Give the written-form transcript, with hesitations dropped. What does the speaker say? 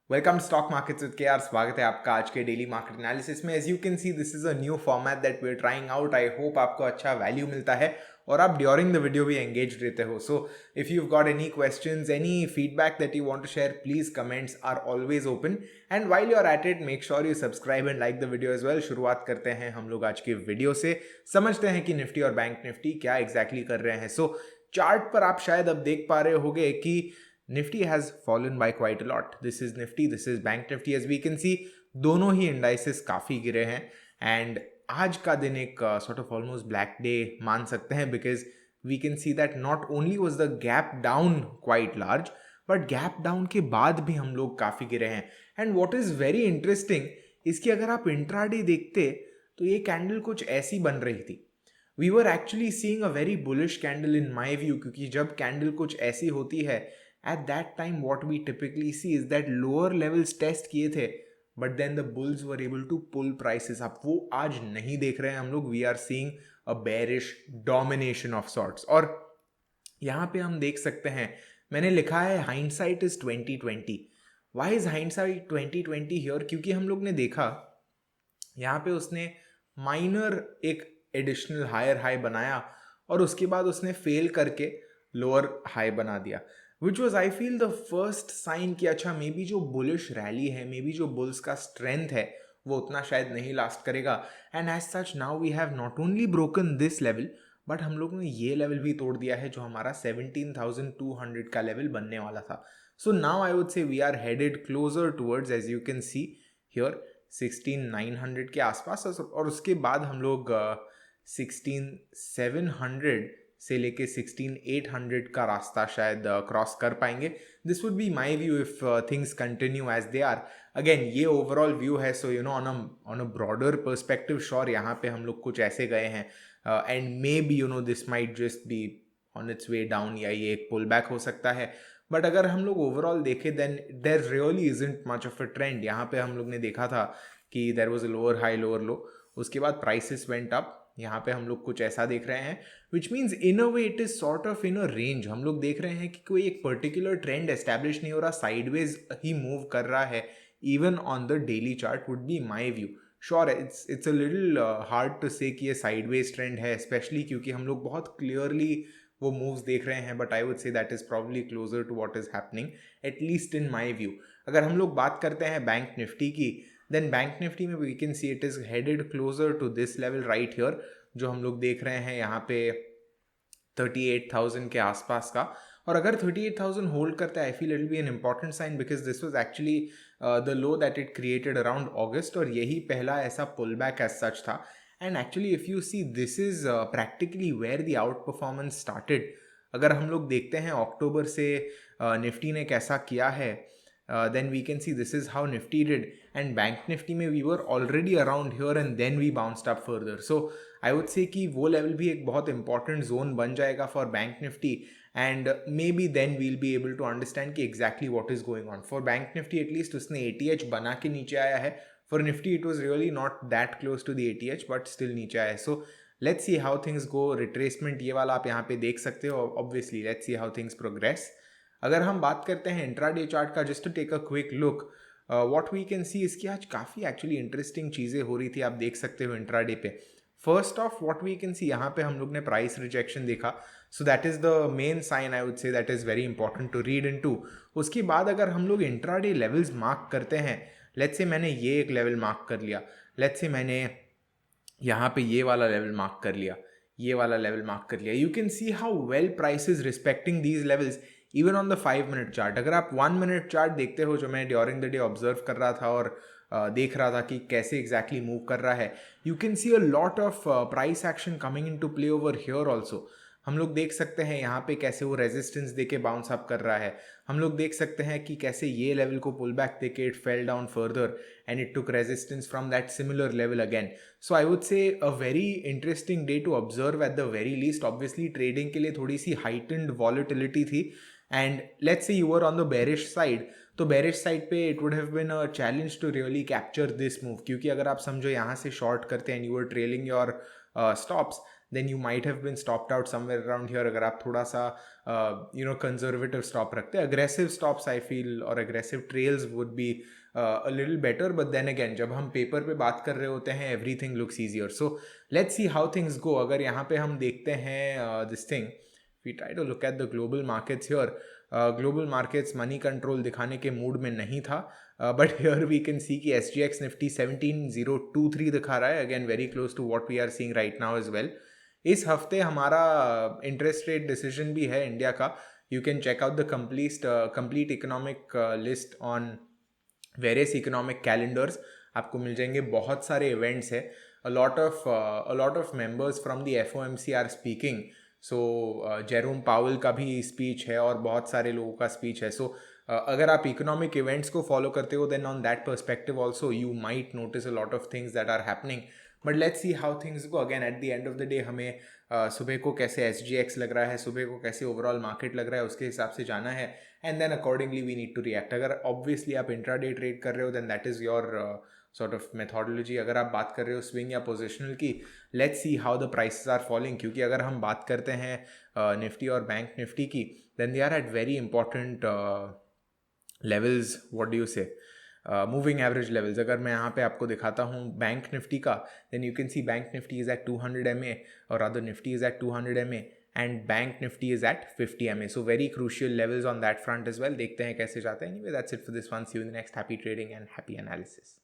Welcome stock markets with K R. स्वागत है आपका आज के डेली मार्केट एनालिसिस में। As you can see this is a new format that we are trying out. I hope आपको अच्छा वैल्यू मिलता है और आप ड्यूरिंग द वीडियो भी एंगेज रहते हो। So if you got any questions, any feedback that you want to share, please comments are always open. And while you are at it, make sure you subscribe and like the video as well. शुरुआत करते हैं हम लोग आज की video से। समझते हैं कि निफ्टी और बैंक निफ्टी क्या एग्जैक्टली कर रहे हैं। सो चार्ट पर आप शायद अब देख पा रहे होगे कि Nifty has fallen by quite a lot. This is Nifty, this is Bank Nifty. As we can see, दोनों ही इंडाइसेस काफ़ी गिरे हैं एंड आज का दिन एक sort of almost black day मान सकते हैं, because we can see that not only was the gap down quite large, but gap down के बाद भी हम लोग काफ़ी गिरे हैं। And what is very interesting, इसकी अगर आप इंट्राडे देखते तो ये कैंडल कुछ ऐसी बन रही थी। We were actually seeing a very bullish candle in my view, क्योंकि जब कैंडल कुछ ऐसी होती है at that time what we typically see is that lower levels test किए थे, but then the bulls were able to pull prices up. वो आज नहीं देख रहे हैं हम लोग. We are seeing a bearish domination of sorts. और यहाँ पे हम देख सकते हैं, मैंने लिखा है hindsight is 2020. Why is hindsight 2020 here? क्योंकि हम लोग ने देखा यहाँ पे उसने माइनर एक एडिशनल हायर हाई बनाया और उसके बाद उसने फेल करके लोअर हाई बना दिया, which was I feel the first sign कि अच्छा मे बी जो बुलिश रैली है, मे बी जो बुल्स का स्ट्रेंथ है वो उतना शायद नहीं लास्ट करेगा। And as such now we have not only broken this level, but हम लोग ने ये लेवल भी तोड़ दिया है जो हमारा 17,200 का लेवल बनने वाला था। So now I would say we are headed closer towards, as you can see here, 16,900 के आसपास। और उसके बाद हम लोग 16,700 से लेके 16,800 का रास्ता शायद क्रॉस कर पाएंगे। This would be my view if things continue as they are. Again ये ओवरऑल व्यू है, so you know on a broader perspective sure यहाँ पे हम लोग कुछ ऐसे गए हैं and maybe you know this might just be on its way down, या ये एक पुल बैक हो सकता है। बट अगर हम लोग ओवरऑल देखें then there really isn't much of a trend. यहाँ पे हम लोग ने देखा था कि there was a lower high lower low, उसके बाद प्राइसेस वेंट अप। यहाँ पे हम लोग कुछ ऐसा देख रहे हैं, which means in a way it is sort of in a range. हम लोग देख रहे हैं कि कोई एक पर्टिकुलर ट्रेंड एस्टैब्लिश नहीं हो रहा, साइडवेज ही मूव कर रहा है even on the daily chart, would be my view. Sure it's a little hard to say कि ये साइडवेज ट्रेंड है, स्पेशली क्योंकि हम लोग बहुत क्लियरली वो मूव्स देख रहे हैं, but I would say that is probably closer to what is happening, at least in my view. अगर हम लोग बात करते हैं बैंक निफ्टी की, देन बैंक निफ्टी में we can see it is headed closer to this level right here, जो हम लोग देख रहे हैं यहाँ पे 38,000 के आसपास का। और अगर 38,000 होल्ड करता है, I feel it will be an important sign, because this was actually the low that it created around August, और यही पहला ऐसा पुल बैक एज सच था। And actually if you see this is practically where the out performance started. अगर हम लोग देखते हैं अक्टूबर से निफ्टी ने कैसा किया है, then we can see this is how Nifty did, and Bank Nifty में we were already around here and then we bounced up further. So I would say कि वो level भी एक बहुत important zone बन जाएगा for Bank Nifty, and maybe then we'll be able to understand कि exactly what is going on. For Bank Nifty at least उसने ATH बना के नीचे आया है, for Nifty it was really not that close to the ATH but still नीचे आया है। So let's see how things go. Retracement ये वाला आप यहाँ पे देख सकते हो, obviously let's see how things progress. अगर हम बात करते हैं इंट्राडे चार्ट का, just to take a quick look, what we can see, इसकी आज काफ़ी एक्चुअली इंटरेस्टिंग चीज़ें हो रही थी, आप देख सकते हो इंट्राडे पे। First of what we can see, यहाँ पे हम लोग ने प्राइस रिजेक्शन देखा, so that is the main sign, I would say that is very important to read into. उसके बाद अगर हम लोग इंट्राडे लेवल्स मार्क करते हैं, लेट्स से मैंने ये एक लेवल मार्क कर लिया, लेट्स से मैंने यहाँ पे ये वाला लेवल मार्क कर लिया, ये वाला लेवल मार्क कर लिया, you can see how well price is respecting these levels even on the 5 minute chart. अगर आप 1 मिनट चार्ट देखते हो, जो मैं ड्यूरिंग द डे ऑब्जर्व कर रहा था और देख रहा था कि कैसे एग्जैक्टली मूव कर रहा है, you can see a lot of price action coming in to play over here also. हम लोग देख सकते हैं यहाँ पे कैसे वो रेजिस्टेंस देके बाउंस अप कर रहा है, हम लोग देख सकते हैं कि कैसे ये लेवल को पुल बैक देके it fell down further and it took resistance from that similar level again. So I would say a very interesting day to observe at the very least. Obviously trading के लिए थोड़ी सी heightened volatility थी, and let's say you were on the bearish side, तो bearish side पे it would have been a challenge to really capture this move, क्योंकि अगर आप समझो यहाँ से शॉर्ट करते हैं and you are trailing your stops, then you might have been stopped out somewhere around here अगर आप थोड़ा सा conservative stop रखते हैं. Aggressive stops I feel or aggressive trails would be a little better, but then again जब हम paper पे बात कर रहे होते हैं everything looks easier. So let's see how things go. अगर यहाँ पे हम देखते हैं this thing, we try to look at the global markets here. Global markets money control दिखाने के मूड में नहीं था, but here we can see कि SGX Nifty 17023 दिखा रहा है, again very close to what we are seeing right now as well. इस हफ्ते हमारा इंटरेस्ट रेट डिसीजन भी है इंडिया का. You can check out the complete economic list on various economic calendars. आपको मिल जाएंगे. बहुत सारे इवेंट्स है. a lot of members from the FOMC are speaking. So Jerome Powell का भी स्पीच है और बहुत सारे लोगों का स्पीच है. So अगर आप इकोनॉमिक इवेंट्स को फॉलो करते हो then on that perspective also you might notice a lot of things that are happening. But let's see how things go. Again at the end of the day हमें सुबह को कैसे SGX लग रहा है, सुबह को कैसे ओवरऑल मार्केट लग रहा है, उसके हिसाब से जाना है. And then accordingly we need to react. अगर ऑब्वियसली आप इंट्राडे ट्रेड कर रहे हो then that is your sort of methodology. अगर आप बात कर रहे हो स्विंग या पोजिशनल की, let's see how the prices are falling. क्योंकि अगर हम बात करते हैं निफ्टी और बैंक निफ्टी की, then they are at very important levels. what do you say, moving average levels. अगर मैं यहाँ पे आपको दिखाता हूँ बैंक निफ्टी का, then you can see bank Nifty is at 200 MA और other Nifty is at 200 MA and bank Nifty is at 50 MA. So very crucial levels on that front as well. देखते हैं कैसे जाते हैं. Anyway that's it for this one. See you in the next. Happy trading and happy analysis.